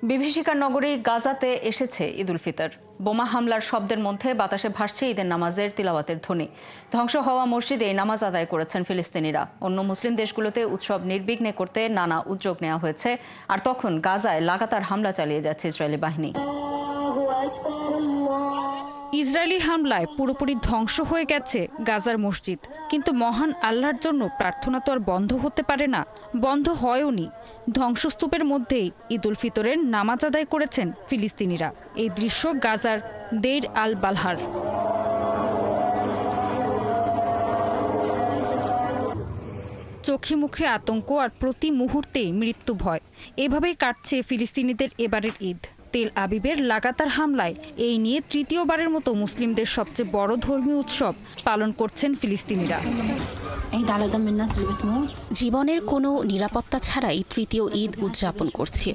বিভীষিকার নগরী গাজাতে এসেছে ঈদুল ফিতর। বোমা হামলার শব্দের মধ্যে বাতাসে ভাসছে ঈদের নামাজের তিলাওয়াতের ধ্বনি। ধ্বংস হওয়া মসজিদে নামাজ আদায় করেছেন ফিলিস্তিনিরা। অন্য মুসলিম দেশগুলোতে উৎসব নির্বিঘ্নে করতে নানা উদ্যোগ নেওয়া হয়েছে, আর তখন গাজায় লাগাতার হামলা চালিয়ে যাচ্ছে ইসরায়েলি বাহিনী। ইসরায়েলি হামলায় পুরোপুরি ধ্বংস হয়ে গেছে গাজার মসজিদ, কিন্তু মহান আল্লাহর জন্য প্রার্থনা তো আর বন্ধ হতে পারে না, বন্ধ হয়ওনি। ধ্বংসস্তূপের মধ্যেই ঈদুল ফিতরের নামাজ আদায় করেছেন ফিলিস্তিনিরা। এই দৃশ্য গাজার দেইর আল বালহার। চোখে মুখে আতঙ্ক আর প্রতি মুহূর্তেই মৃত্যু ভয়। এভাবেই কাটছে ফিলিস্তিনিদের এবারের ঈদ। তেল আবিবের লাগাতার হামলায় এই নিয়ে তৃতীয়বারের মতো মুসলিমদের সবচেয়ে বড় ধর্মীয় উৎসব পালন করছেন ফিলিস্তিনিরা। জীবনের কোনো নিরাপত্তা ছাড়াই তৃতীয় ঈদ উদযাপন করছি।